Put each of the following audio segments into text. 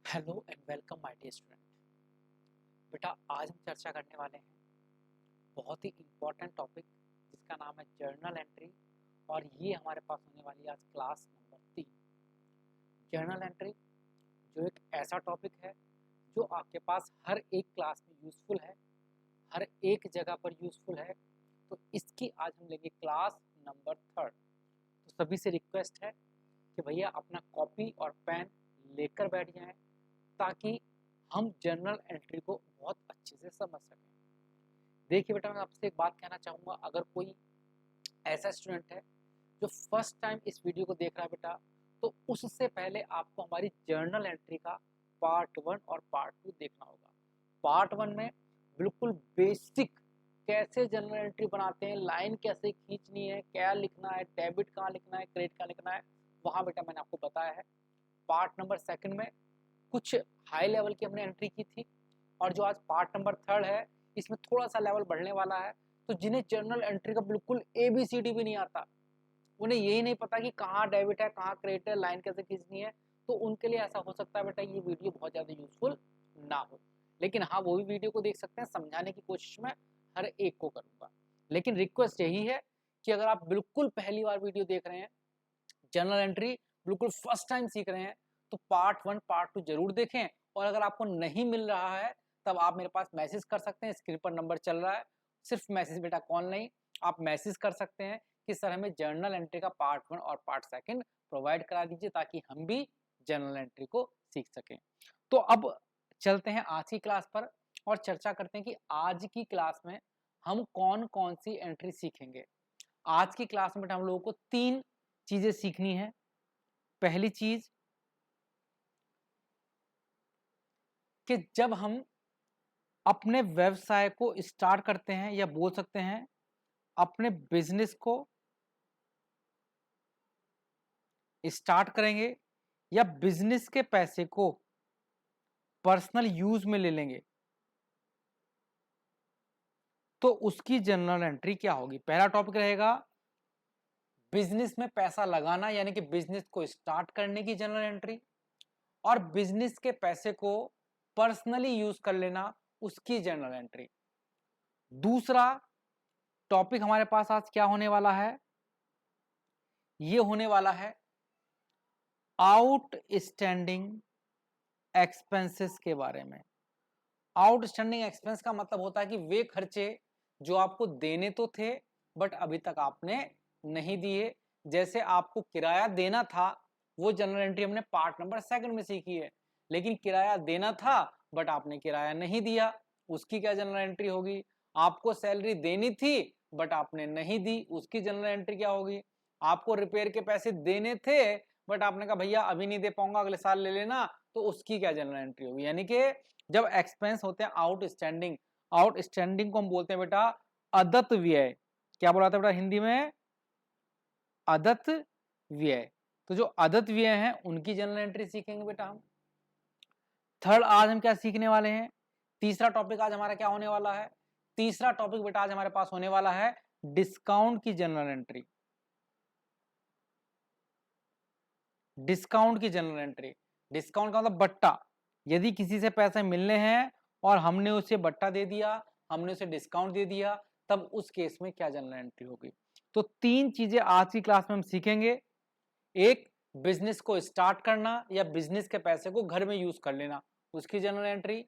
Hello and welcome my dear student. बेटा आज हम चर्चा करने वाले हैं बहुत ही इम्पोर्टेंट टॉपिक जिसका नाम है जर्नल एंट्री। और ये हमारे पास होने वाली है आज क्लास नंबर 3। जर्नल एंट्री जो एक ऐसा टॉपिक है जो आपके पास हर एक क्लास में यूज़फुल है, हर एक जगह पर यूज़फुल है। तो इसकी आज हम लेंगे क्लास नंबर 3। तो सभी से रिक्वेस्ट है कि भैया अपना कॉपी और पेन लेकर बैठ जाएं ताकि हम जर्नल एंट्री को बहुत अच्छे से समझ सकें। देखिए बेटा, मैं आपसे एक बात कहना चाहूँगा, अगर कोई ऐसा स्टूडेंट है जो फर्स्ट टाइम इस वीडियो को देख रहा है बेटा, तो उससे पहले आपको हमारी जर्नल एंट्री का पार्ट 1 और पार्ट 2 देखना होगा। पार्ट 1 में बिल्कुल बेसिक कैसे जर्नल एंट्री बनाते हैं, लाइन कैसे खींचनी है, क्या लिखना है, डेबिट कहाँ लिखना है, क्रेडिट कहाँ लिखना है, वहाँ बेटा मैंने आपको बताया है। पार्ट नंबर 2 में कुछ हाई लेवल की हमने एंट्री की थी, और जो आज पार्ट नंबर 3 है इसमें थोड़ा सा लेवल बढ़ने वाला है। तो जिन्हें जर्नल एंट्री का बिल्कुल ABCD भी नहीं आता, उन्हें यही नहीं पता कि कहाँ डेबिट है, कहाँ क्रेडिट है, लाइन कैसे खींचनी है, तो उनके लिए ऐसा हो सकता है बेटा ये वीडियो बहुत ज़्यादा यूजफुल ना हो। लेकिन हाँ, वो भी वीडियो को देख सकते हैं, समझाने की कोशिश मैं हर एक को करूँगा। लेकिन रिक्वेस्ट यही है कि अगर आप बिल्कुल पहली बार वीडियो देख रहे हैं, जर्नल एंट्री बिल्कुल फर्स्ट टाइम सीख रहे हैं, तो पार्ट 1 पार्ट 2 जरूर देखें। और अगर आपको नहीं मिल रहा है तब आप मेरे पास मैसेज कर सकते हैं, स्क्रीन पर नंबर चल रहा है। सिर्फ मैसेज बेटा, कॉल नहीं, आप मैसेज कर सकते हैं कि सर हमें जर्नल एंट्री का पार्ट 1 और पार्ट 2 प्रोवाइड करा दीजिए ताकि हम भी जर्नल एंट्री को सीख सकें। तो अब चलते हैं आज की क्लास पर और चर्चा करते हैं कि आज की क्लास में हम कौन कौन सी एंट्री सीखेंगे। आज की क्लास में हम लोगों को 3 चीजें सीखनी है। पहली चीज कि जब हम अपने व्यवसाय को स्टार्ट करते हैं, या बोल सकते हैं अपने बिजनेस को स्टार्ट करेंगे, या बिजनेस के पैसे को पर्सनल यूज में ले लेंगे, तो उसकी जर्नल एंट्री क्या होगी। पहला टॉपिक रहेगा बिजनेस में पैसा लगाना, यानी कि बिजनेस को स्टार्ट करने की जर्नल एंट्री, और बिजनेस के पैसे को पर्सनली यूज कर लेना, उसकी जर्नल एंट्री। दूसरा टॉपिक हमारे पास आज क्या होने वाला है, ये होने वाला है आउटस्टैंडिंग एक्सपेंसेस के बारे में। आउटस्टैंडिंग एक्सपेंस का मतलब होता है कि वे खर्चे जो आपको देने तो थे बट अभी तक आपने नहीं दिए। जैसे आपको किराया देना था, वो जनरल एंट्री हमने पार्ट नंबर 2 में सीखी है। लेकिन किराया देना था बट आपने किराया नहीं दिया, उसकी क्या जनरल एंट्री होगी। आपको सैलरी देनी थी बट आपने नहीं दी, उसकी जनरल एंट्री क्या होगी। आपको रिपेयर के पैसे देने थे बट आपने कहा भैया अभी नहीं दे पाऊंगा, अगले साल ले लेना, तो उसकी क्या जनरल एंट्री होगी। यानी कि जब एक्सपेंस होते हैं आउटस्टैंडिंग, आउटस्टैंडिंग को हम बोलते हैं बेटा अदत्त व्यय। क्या बोला था बेटा हिंदी में, अदत्त व्यय। तो जो अदत्त व्यय है उनकी जनरल एंट्री सीखेंगे बेटा हम। थर्ड आज हम क्या सीखने वाले हैं, तीसरा टॉपिक आज हमारा क्या होने वाला है, तीसरा टॉपिक बेटा आज हमारे पास होने वाला है डिस्काउंट की जनरल एंट्री। डिस्काउंट की जनरल एंट्री, डिस्काउंट का मतलब बट्टा। यदि किसी से पैसे मिलने हैं और हमने उसे बट्टा दे दिया, हमने उसे डिस्काउंट दे दिया, तब उस केस में क्या जनरल एंट्री होगी। तो 3 चीजें आज की क्लास में हम सीखेंगे। एक, बिजनेस को स्टार्ट करना या बिजनेस के पैसे को घर में यूज कर लेना, उसकी जनरल एंट्री।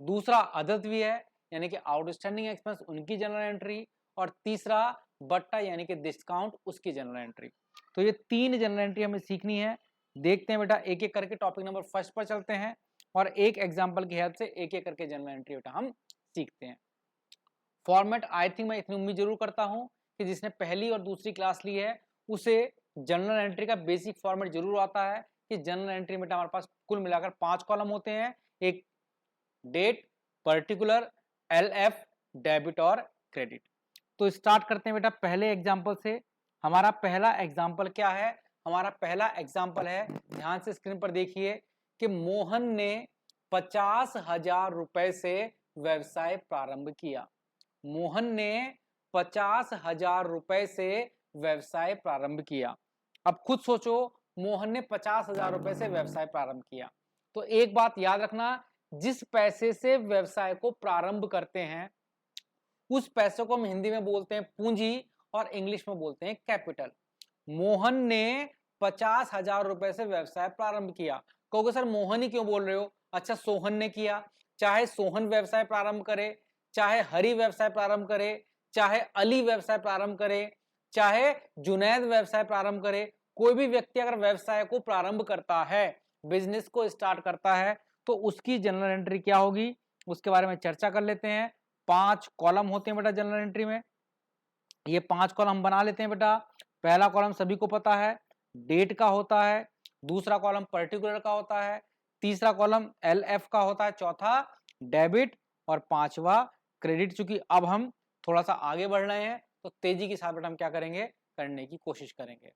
दूसरा अदत्त व्यय है यानी कि आउटस्टैंडिंग एक्सपेंस, उनकी जनरल एंट्री। और तीसरा बट्टा यानी कि डिस्काउंट, उसकी जनरल एंट्री। तो ये 3 जनरल एंट्री हमें सीखनी है। देखते हैं बेटा, एक एक करके टॉपिक नंबर 1 पर चलते हैं और एक एग्जाम्पल की हेल्प से एक एक करके जनरल एंट्री बेटा हम सीखते हैं। फॉर्मेट आई थिंक मैं इतनी उम्मीद जरूर करता हूं कि जिसने पहली और दूसरी क्लास ली है उसे जनरल एंट्री का बेसिक फॉर्मेट जरूर आता है कि जनरल एंट्री में हमारे पास कुल मिलाकर 5 कॉलम होते हैं। एक डेट, पर्टिकुलर, LF, डेबिट और क्रेडिट। तो स्टार्ट करते हैं बेटा पहले एग्जाम्पल से। हमारा पहला एग्जाम्पल क्या है, हमारा पहला एग्जाम्पल है, ध्यान से स्क्रीन पर देखिए, कि मोहन ने 50,000 रुपए से व्यवसाय प्रारंभ किया। मोहन ने 50,000 रुपए से व्यवसाय प्रारंभ किया। अब खुद सोचो, मोहन ने 50,000 रुपए से व्यवसाय प्रारंभ किया, तो एक बात याद रखना, जिस पैसे से व्यवसाय को प्रारंभ करते हैं उस पैसे को हम हिंदी में बोलते हैं पूंजी और इंग्लिश में बोलते हैं कैपिटल। मोहन ने 50,000 रुपए से व्यवसाय प्रारंभ किया। कहोगे सर मोहन ही क्यों बोल रहे हो? अच्छा, सोहन ने किया। चाहे सोहन व्यवसाय प्रारंभ करे, चाहे हरि व्यवसाय प्रारंभ करे, चाहे अली व्यवसाय प्रारंभ करे, चाहे जुनैद व्यवसाय प्रारंभ करे, कोई भी व्यक्ति अगर व्यवसाय को प्रारंभ करता है, बिजनेस को स्टार्ट करता है, तो उसकी जनरल एंट्री क्या होगी उसके बारे में चर्चा कर लेते हैं। 5 कॉलम होते हैं बेटा जनरल एंट्री में। ये 5 कॉलम हम बना लेते हैं बेटा। पहला कॉलम सभी को पता है, डेट का होता है। दूसरा कॉलम पर्टिकुलर का होता है। तीसरा कॉलम LF का होता है। चौथा डेबिट और पांचवा क्रेडिट। चूंकि अब हम थोड़ा सा आगे बढ़ रहे हैं तो तेजी के साथ बेटा हम क्या करेंगे, करने की कोशिश करेंगे।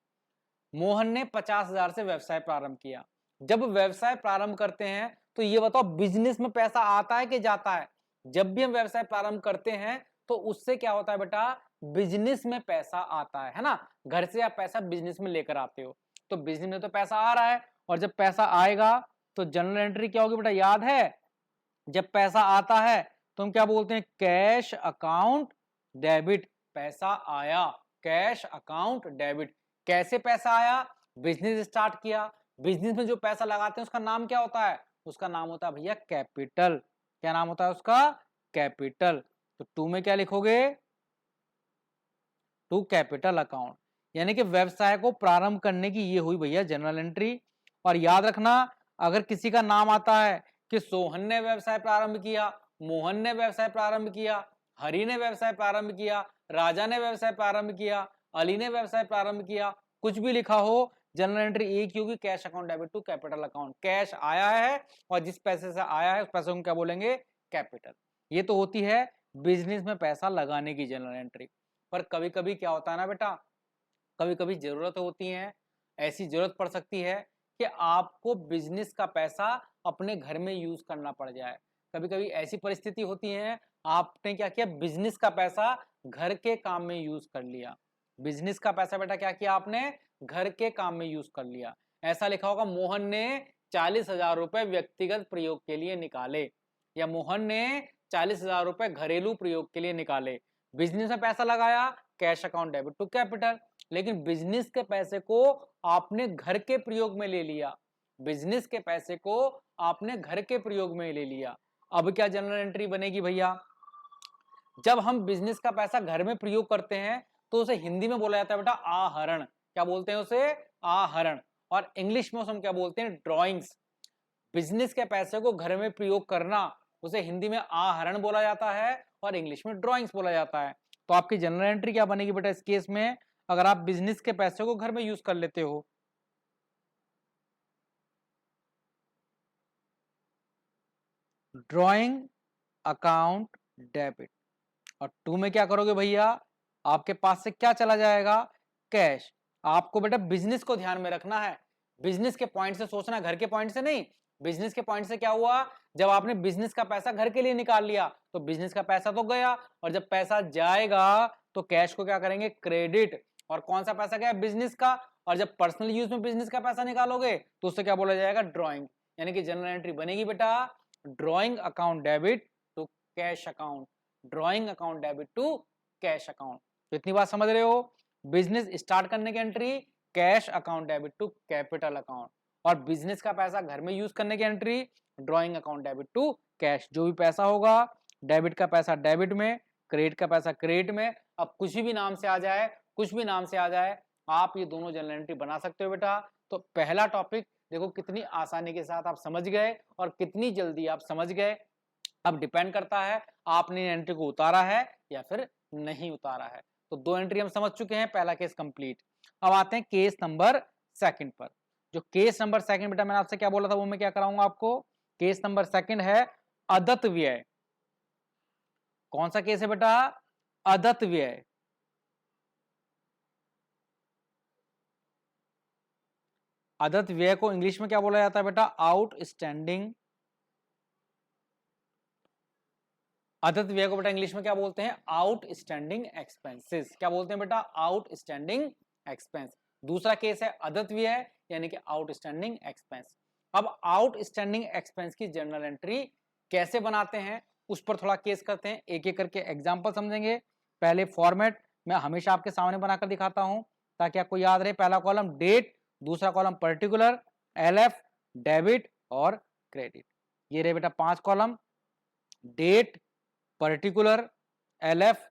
मोहन ने 50,000 से व्यवसाय प्रारंभ किया। जब व्यवसाय प्रारंभ करते हैं तो ये बताओ बिजनेस में पैसा आता है कि जाता है? जब भी हम व्यवसाय प्रारंभ करते हैं तो उससे क्या होता है बेटा, बिजनेस में पैसा आता है ना। घर से आप पैसा बिजनेस में लेकर आते हो, तो बिजनेस में तो पैसा आ रहा है, और जब पैसा आएगा तो जनरल एंट्री क्या होगी बेटा, याद है? जब पैसा आता है तो हम क्या बोलते हैं, कैश अकाउंट डेबिट। पैसा आया, कैश अकाउंट डेबिट। कैसे पैसा आया? बिजनेस स्टार्ट किया, बिजनेस में जो पैसा लगाते हैं उसका नाम क्या होता है? उसका नाम होता है भैया कैपिटल। क्या नाम होता है उसका? कैपिटल। तो 2 में क्या लिखोगे, टू कैपिटल अकाउंट। यानी कि व्यवसाय को प्रारंभ करने की ये हुई भैया जनरल एंट्री। और याद रखना, अगर किसी का नाम आता है कि सोहन ने व्यवसाय प्रारंभ किया, मोहन ने व्यवसाय प्रारंभ किया, हरि ने व्यवसाय प्रारंभ किया, राजा ने व्यवसाय प्रारंभ किया, अली ने व्यवसाय प्रारंभ किया, कुछ भी लिखा हो, जनरल एंट्री एक ही होगी, cash account debit to capital account. Cash आया है और जिस पैसे से आया है उस पैसे को क्या बोलेंगे, कैपिटल। ये तो होती है बिजनेस में पैसा लगाने की जनरल एंट्री। पर कभी कभी क्या होता है ना बेटा, कभी कभी जरूरत होती है, ऐसी जरूरत पड़ सकती है कि आपको बिजनेस का पैसा अपने घर में यूज करना पड़ जाए। कभी कभी ऐसी परिस्थिति होती है, आपने क्या किया, बिजनेस का पैसा घर के काम में यूज कर लिया। बिजनेस का पैसा बेटा क्या किया आपने, घर के काम में यूज कर लिया। ऐसा लिखा होगा, मोहन ने 40,000 रुपए व्यक्तिगत प्रयोग के लिए निकाले, या मोहन ने 40,000 रुपए घरेलू प्रयोग के लिए निकाले। बिजनेस में पैसा लगाया, cash account debit to capital. लेकिन बिजनेस के पैसे को आपने घर के प्रयोग में ले लिया, बिजनेस के पैसे को आपने घर के प्रयोग में ले लिया। अब क्या जनरल एंट्री बनेगी भैया, जब हम बिजनेस का पैसा घर में प्रयोग करते हैं तो उसे हिंदी में बोला जाता है बेटा आहरण। क्या बोलते हैं उसे, आहरण। और इंग्लिश में उसे हम क्या बोलते हैं, ड्रॉइंग्स। बिजनेस के पैसे को घर में प्रयोग करना उसे हिंदी में आहरण बोला जाता है और इंग्लिश में ड्रॉइंग्स बोला जाता है। तो आपकी जनरल एंट्री क्या बनेगी बेटा इस केस में, अगर आप बिजनेस के पैसे को घर में यूज कर लेते हो? Drawing account debit. और 2 में क्या करोगे भैया, आपके पास से क्या चला जाएगा, कैश। आपको बेटा बिजनेस को ध्यान में रखना है, बिजनेस के पॉइंट से सोचना, घर के पॉइंट से नहीं। बिजनेस के पॉइंट से क्या हुआ, जब आपने बिजनेस का पैसा घर के लिए निकाल लिया तो बिजनेस का पैसा तो गया, और जब पैसा जाएगा तो कैश को क्या करेंगे, क्रेडिट। और कौन सा पैसा गया, बिजनेस का। और जब पर्सनल यूज में बिजनेस का पैसा निकालोगे तो उससे क्या बोला जाएगा, ड्रॉइंग। यानी कि जनरल एंट्री बनेगी बेटा drawing account debit to cash account, drawing account debit to cash account. तो इतनी बात समझ रहे हो, बिजनेस स्टार्ट करने की entry cash account debit to capital account, और बिजनेस का पैसा घर में यूज करने की entry drawing account debit to cash. जो भी पैसा होगा, डेबिट का पैसा डेबिट में, क्रेडिट का पैसा क्रेडिट में। अब कुछ भी नाम से आ जाए, कुछ भी नाम से आ जाए, आप ये दोनों जनरल एंट्री बना सकते हो बेटा। तो पहला टॉपिक देखो कितनी आसानी के साथ आप समझ गए और कितनी जल्दी आप समझ गए। अब डिपेंड करता है आपने एंट्री को उतारा है या फिर नहीं उतारा है। तो 2 एंट्री हम समझ चुके हैं, पहला केस कंप्लीट। अब आते हैं केस नंबर 2 पर। जो केस नंबर 2 बेटा मैंने आपसे क्या बोला था वो मैं क्या कराऊंगा आपको, केस नंबर 2 है अदत्त व्यय। कौन सा केस है बेटा, अदत्त व्यय। अदत्त व्यय को इंग्लिश में क्या बोला जाता है बेटा, आउटस्टैंडिंग। अदत्त व्यय को बेटा इंग्लिश में क्या बोलते हैं, आउटस्टैंडिंग एक्सपेंसेस। क्या बोलते हैं बेटा, आउटस्टैंडिंग एक्सपेंस। दूसरा केस है अदत्त व्यय यानी कि आउटस्टैंडिंग एक्सपेंस। अब आउटस्टैंडिंग एक्सपेंस की जर्नल एंट्री कैसे बनाते हैं उस पर थोड़ा केस करते हैं, एक एक करके एग्जाम्पल समझेंगे। पहले फॉर्मेट मैं हमेशा आपके सामने बनाकर दिखाता हूं ताकि आपको याद रहे। पहला कॉलम डेट, दूसरा कॉलम पर्टिकुलर, एलएफ, डेबिट और क्रेडिट। ये रहे बेटा 5 कॉलम, डेट, पर्टिकुलर, एलएफ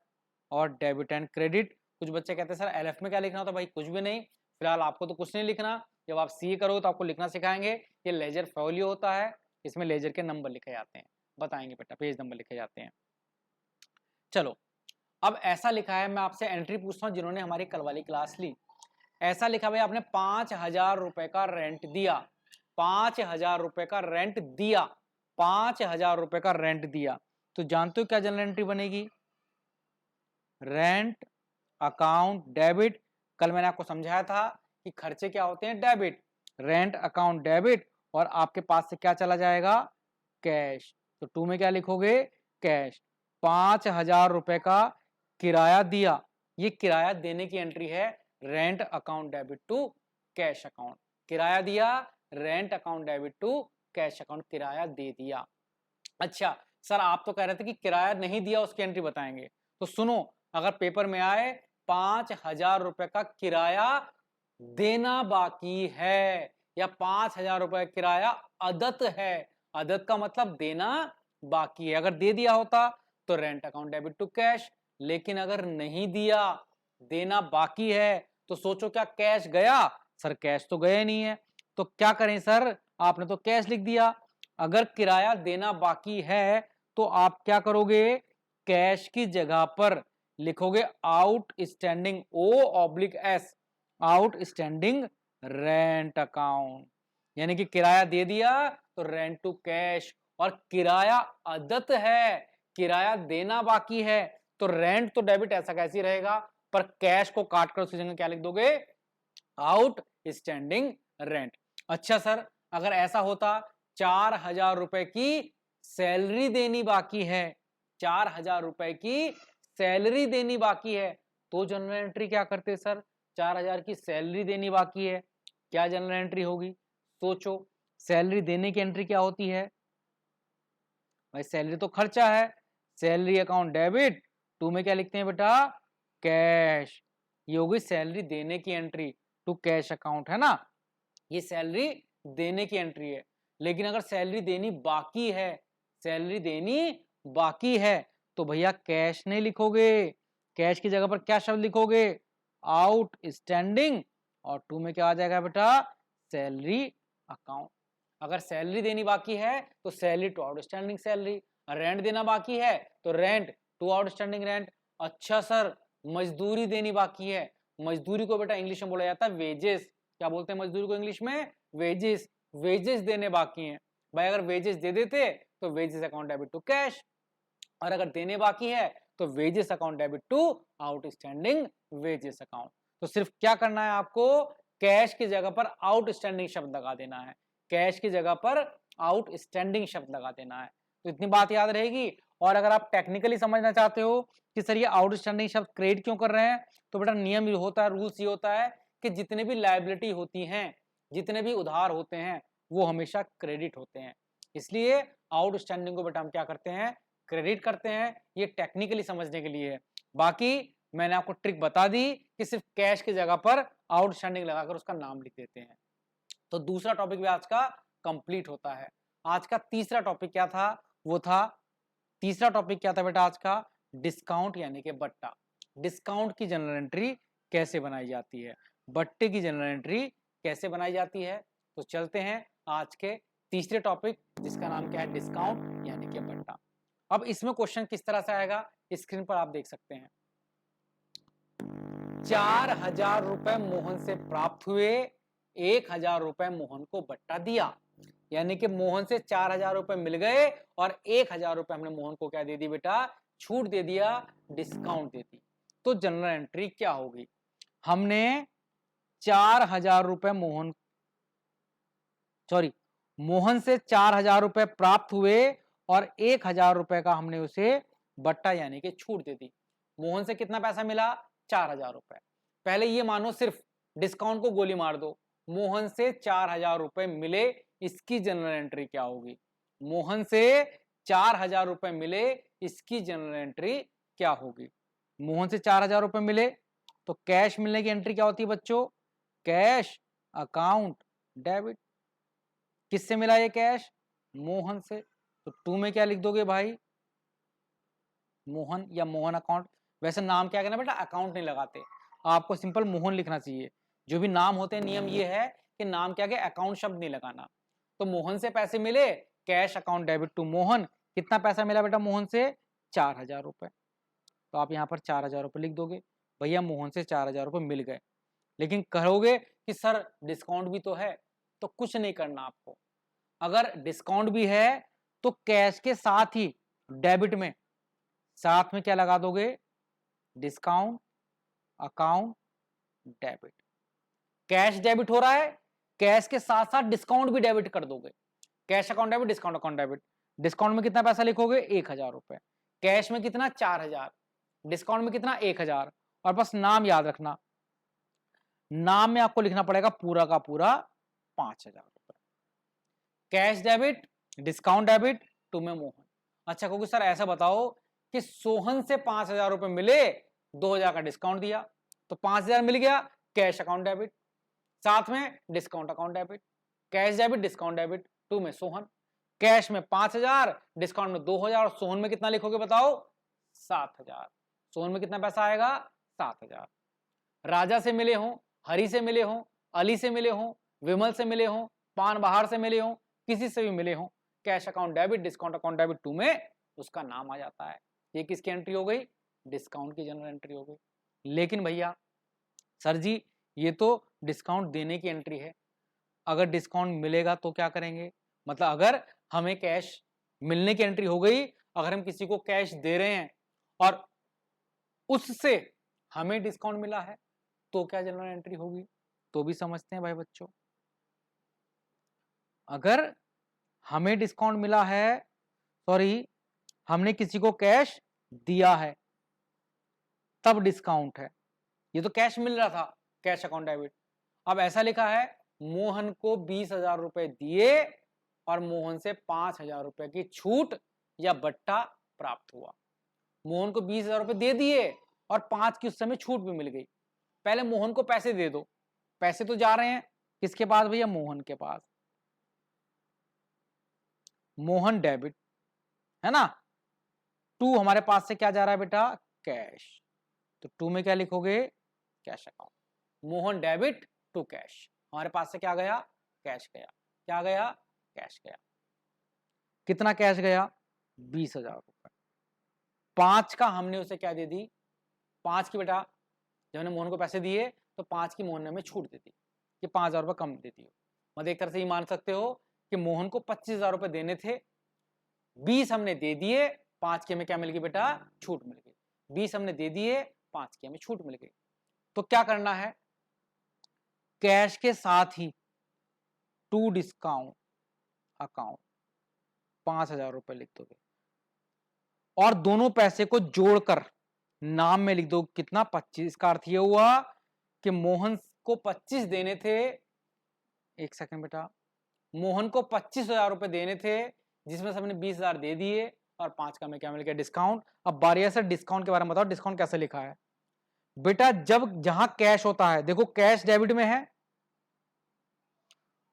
और डेबिट एंड क्रेडिट। कुछ बच्चे कहते हैं सर एलएफ में क्या लिखना होता है? भाई कुछ भी नहीं, फिलहाल आपको तो कुछ नहीं लिखना। जब आप सीए करोगे तो आपको लिखना सिखाएंगे। ये लेजर फोलियो होता है, इसमें लेजर के नंबर लिखे जाते हैं, बताएंगे बेटा, पेज नंबर लिखे जाते हैं। चलो अब ऐसा लिखा है, मैं आपसे एंट्री पूछता हूं जिन्होंने हमारी कल वाली क्लास ली। ऐसा लिखा भाई आपने 5,000 रुपए का रेंट दिया, 5,000 रुपए का रेंट दिया, 5,000 रुपए का रेंट दिया। तो जानते हो क्या जनरल एंट्री बनेगी? Rent account debit. कल मैंने आपको समझाया था कि खर्चे क्या होते हैं, डेबिट। रेंट अकाउंट डेबिट और आपके पास से क्या चला जाएगा? कैश। तो 2 में क्या लिखोगे? कैश। 5,000 रुपए का किराया दिया, ये किराया देने की एंट्री है, rent account debit to cash account. किराया दिया, rent account debit to cash account, किराया दे दिया। अच्छा सर आप तो कह रहे थे कि किराया नहीं दिया उसकी एंट्री बताएंगे, तो सुनो, अगर पेपर में आए 5,000 रुपए का किराया देना बाकी है या 5,000 रुपए किराया अदत है, अदत का मतलब देना बाकी है, अगर दे दिया होता तो rent account debit to cash, लेकिन अगर नहीं दिया, देना बाकी है, तो सोचो क्या कैश गया? सर कैश तो गया नहीं है, तो क्या करें सर? आपने तो कैश लिख दिया। अगर किराया देना बाकी है तो आप क्या करोगे? कैश की जगह पर लिखोगे outstanding, O/S, outstanding rent account. यानी कि किराया दे दिया तो रेंट टू कैश, और किराया अदत है, किराया देना बाकी है, तो रेंट तो डेबिट ऐसा कैसी रहेगा, पर कैश को काट कर उसकी जगह क्या लिख दोगे? Outstanding rent. अच्छा सर अगर ऐसा होता 4,000 रुपए की सैलरी देनी बाकी है, 4,000 रुपए की सैलरी देनी बाकी है, तो जनरल एंट्री क्या करते सर? 4,000 की सैलरी देनी बाकी है, क्या जनरल एंट्री होगी? सोचो, सैलरी देने की एंट्री क्या होती है? भाई सैलरी तो खर्चा है, सैलरी अकाउंट डेबिट, 2 में क्या लिखते हैं बेटा? कैश। ये होगी सैलरी देने की एंट्री टू कैश अकाउंट, है ना? ये सैलरी देने की एंट्री है। लेकिन अगर सैलरी देनी बाकी है, सैलरी देनी बाकी है, तो भैया कैश नहीं लिखोगे, कैश की जगह पर क्या शब्द लिखोगे? आउटस्टैंडिंग, और 2 में क्या आ जाएगा बेटा? Salary account. अगर सैलरी देनी बाकी है तो salary to outstanding salary, rent देना बाकी है तो रेंट टू आउटस्टैंडिंग रेंट। अच्छा सर मजदूरी देनी बाकी है, मजदूरी को बेटा इंग्लिश में बोला जाता है वेजेस। क्या बोलते हैं मजदूरी को इंग्लिश में? वेजेस। वेजेस देने बाकी हैं भाई, अगर वेजेस दे देते तो wages account debit to cash, और अगर देने बाकी है तो wages account debit to outstanding wages account. तो सिर्फ क्या करना है आपको? कैश की जगह पर आउटस्टैंडिंग शब्द लगा देना है, कैश की जगह पर आउटस्टैंडिंग शब्द लगा देना है। तो इतनी बात याद रहेगी। और अगर आप टेक्निकली समझना चाहते हो कि सर ये आउटस्टैंडिंग शब्द क्रिएट क्यों कर रहे हैं, तो बेटा नियम ये होता है, रूल्स ये होता है कि जितने भी लायबिलिटी होती हैं, जितने भी उधार होते हैं, वो हमेशा क्रेडिट होते हैं। इसलिए आउटस्टैंडिंग को बेटा हम क्या करते हैं? क्रेडिट करते हैं। ये टेक्निकली समझने के लिए है। बाकी मैंने आपको ट्रिक बता दी कि सिर्फ कैश की जगह पर आउटस्टैंडिंग लगाकर उसका नाम लिख देते हैं। तो दूसरा टॉपिक भी आज का कंप्लीट होता है। आज का तीसरा टॉपिक क्या था? वो था, तीसरा टॉपिक क्या था बेटा आज का? डिस्काउंट यानी कि बट्टा। डिस्काउंट की जनरल एंट्री कैसे बनाई जाती है, बट्टे की जनरल एंट्री कैसे बनाई जाती है। तो चलते हैं आज के तीसरे टॉपिक जिसका नाम क्या है? डिस्काउंट यानी कि बट्टा। अब इसमें क्वेश्चन किस तरह से आएगा, स्क्रीन पर आप देख सकते हैं। 4,000 रुपए मोहन से प्राप्त हुए, 1,000 रुपए मोहन को बट्टा दिया, यानी कि मोहन से 4,000 रुपए मिल गए और 1,000 रुपए हमने मोहन को क्या दे दी बेटा? छूट दे दिया, डिस्काउंट दे दी। तो जनरल एंट्री क्या होगी? हमने 4,000 रुपए मोहन से 4,000 रुपए प्राप्त हुए और 1,000 रुपए का हमने उसे बट्टा यानी कि छूट दे दी। मोहन से कितना पैसा मिला? 4,000 रुपए। पहले ये मानो सिर्फ डिस्काउंट को गोली मार दो, मोहन से 4,000 रुपए मिले, इसकी जनरल एंट्री क्या होगी? मोहन से 4,000 रुपए मिले, इसकी जनरल एंट्री क्या होगी? मोहन से 4,000 रुपए मिले तो कैश मिलने की एंट्री क्या होती है बच्चों? Cash account debit. किससे मिला ये कैश? मोहन से। तो 2 में क्या लिख दोगे भाई? मोहन या मोहन अकाउंट। वैसे नाम क्या करना बेटा, अकाउंट नहीं लगाते, आपको सिंपल मोहन लिखना चाहिए। जो भी नाम होते हैं नियम ये है कि नाम क्या है, अकाउंट शब्द नहीं लगाना। तो मोहन से पैसे मिले, cash account debit to Mohan. कितना पैसा मिला बेटा मोहन से? 4,000 रुपए। तो आप यहाँ पर 4,000 रुपए लिख दोगे। भैया मोहन से 4,000 रुपए मिल गए, लेकिन कहोगे कि सर डिस्काउंट भी तो है। तो कुछ नहीं करना आपको। अगर डिस्काउंट भी है तो कैश के साथ ही डेबिट में साथ में क्या लगा दोगे? Discount account debit. Cash debit हो रहा है, कैश के साथ साथ डिस्काउंट भी डेबिट कर दोगे। Cash account debit, discount account debit. Discount में कितना पैसा लिखोगे? 1,000 रुपए। कैश में कितना? 4,000। डिस्काउंट में कितना? 1,000। और बस नाम याद रखना, नाम में आपको लिखना पड़ेगा पूरा का पूरा 5,000 रुपए। Cash debit, discount debit to में मोहन। अच्छा क्योंकि सर ऐसा बताओ कि सोहन से 5,000 रुपए मिले, 2,000 का डिस्काउंट दिया, तो 5,000 मिल गया, कैश अकाउंट डेबिट, साथ में discount account debit. Cash debit discount debit to में सोहन। कैश में 5,000, डिस्काउंट में 2,000, और सोहन में कितना लिखोगे बताओ? 7,000। सोहन में कितना पैसा आएगा? 7,000। राजा से मिले हो, हरि से मिले हो, अली से मिले हो, विमल से मिले हो, पान बहार से मिले हो, किसी से भी मिले हो, cash account debit discount account debit to में उसका नाम आ जाता है। ये किसकी एंट्री हो गई? डिस्काउंट की जनरल एंट्री हो गई। लेकिन भैया सर जी ये तो डिस्काउंट देने की एंट्री है, अगर डिस्काउंट मिलेगा तो क्या करेंगे? मतलब अगर हमें कैश मिलने की एंट्री हो गई, अगर हम किसी को कैश दे रहे हैं और उससे हमें डिस्काउंट मिला है तो क्या जनरल एंट्री होगी? तो भी समझते हैं भाई बच्चों। अगर हमें डिस्काउंट मिला है, सॉरी हमने किसी को कैश दिया है तब डिस्काउंट है। ये तो कैश मिल रहा था, कैश अकाउंट डेबिट। अब ऐसा लिखा है मोहन को 20,000 रुपए दिए और मोहन से 5,000 रुपए की छूट या बट्टा प्राप्त हुआ। मोहन को 20,000 रुपए दे दिए और 5 की उस समय छूट भी मिल गई। पहले मोहन को पैसे दे दो, पैसे तो जा रहे हैं किसके पास भैया? मोहन के पास। मोहन डेबिट है ना, टू हमारे पास से क्या जा रहा है बेटा? कैश। तो टू में क्या लिखोगे? Cash account. Mohan debit to cash, हमारे पास से क्या गया? कैश गया। क्या गया? कैश गया। कितना कैश गया? 20,000 रुपए। 5 का हमने उसे क्या दे दी? 5 की बेटा जब हमने मोहन को पैसे दिए तो 5 की मोहन ने हमें छूट दे दी कि 5,000 रुपए कम देती हो। मतलब एक तरह से ये मान सकते हो कि मोहन को 25,000 रुपए देने थे, 20 हमने दे दिए, 5 की हमें क्या मिल गई बेटा? छूट मिल गई। 20 हमने दे दिए, 5 की हमें छूट मिल गई। तो क्या करना है? कैश के साथ ही टू डिस्काउंट अकाउंट 5,000 रुपए लिख दोगे और दोनों पैसे को जोड़कर नाम में लिख दो कितना? 25। का अर्थ यह हुआ कि मोहन को 25 देने थे, एक सेकंड बेटा, मोहन को 25,000 रुपए देने थे जिसमें से हमने 20,000 दे दिए और 5 का हमें क्या मिल गया? डिस्काउंट। अब बारी से डिस्काउंट के बारे में बताओ, डिस्काउंट कैसे लिखा है बेटा? जब जहां कैश होता है, देखो कैश डेबिट में है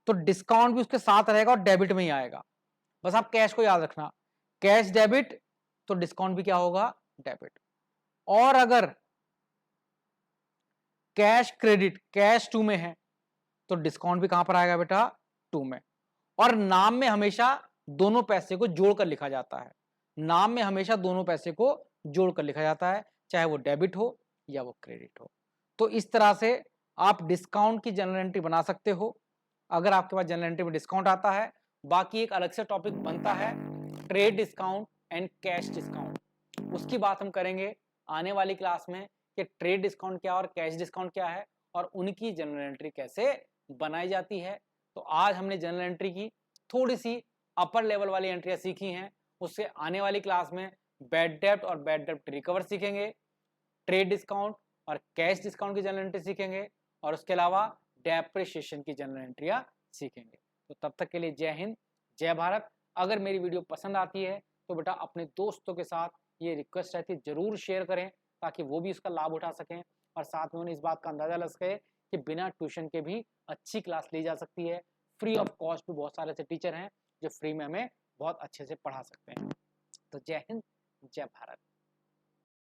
तो डिस्काउंट भी उसके साथ रहेगा और डेबिट में ही आएगा। बस आप कैश को याद रखना, कैश डेबिट तो डिस्काउंट भी क्या होगा? डेबिट। और अगर कैश क्रेडिट, कैश टू में है तो डिस्काउंट भी कहां पर आएगा बेटा? टू में। और नाम में हमेशा दोनों पैसे को जोड़कर लिखा जाता है, नाम में हमेशा दोनों पैसे को जोड़कर लिखा जाता है, चाहे वो डेबिट हो या वो क्रेडिट हो। तो इस तरह से आप डिस्काउंट की जनरल एंट्री बना सकते हो अगर आपके पास जनरल एंट्री में डिस्काउंट आता है। बाकी एक अलग से टॉपिक बनता है trade discount and cash discount, उसकी बात हम करेंगे आने वाली क्लास में कि ट्रेड डिस्काउंट क्या और कैश डिस्काउंट क्या है और उनकी जनरल एंट्री कैसे बनाई जाती है। तो आज हमने जनरल एंट्री की थोड़ी सी अपर लेवल वाली एंट्रियां सीखी हैं, उससे आने वाली क्लास में बैड डेब्ट और बैड डेब्ट रिकवर सीखेंगे, ट्रेड डिस्काउंट और कैश डिस्काउंट की जनरल एंट्री सीखेंगे और उसके अलावा डेप्रिसिएशन की जनरल एंट्रियां सीखेंगे। तो तब तक के लिए जय हिंद, जय भारत। अगर मेरी वीडियो पसंद आती है तो बेटा अपने दोस्तों के साथ ये रिक्वेस्ट रहती है ज़रूर शेयर करें, ताकि वो भी उसका लाभ उठा सकें, और साथ में उन्हें इस बात का अंदाज़ा लग सके कि बिना ट्यूशन के भी अच्छी क्लास ली जा सकती है। फ्री ऑफ कॉस्ट भी बहुत सारे ऐसे टीचर हैं जो फ्री में हमें बहुत अच्छे से पढ़ा सकते हैं। तो जय हिंद, जय भारत।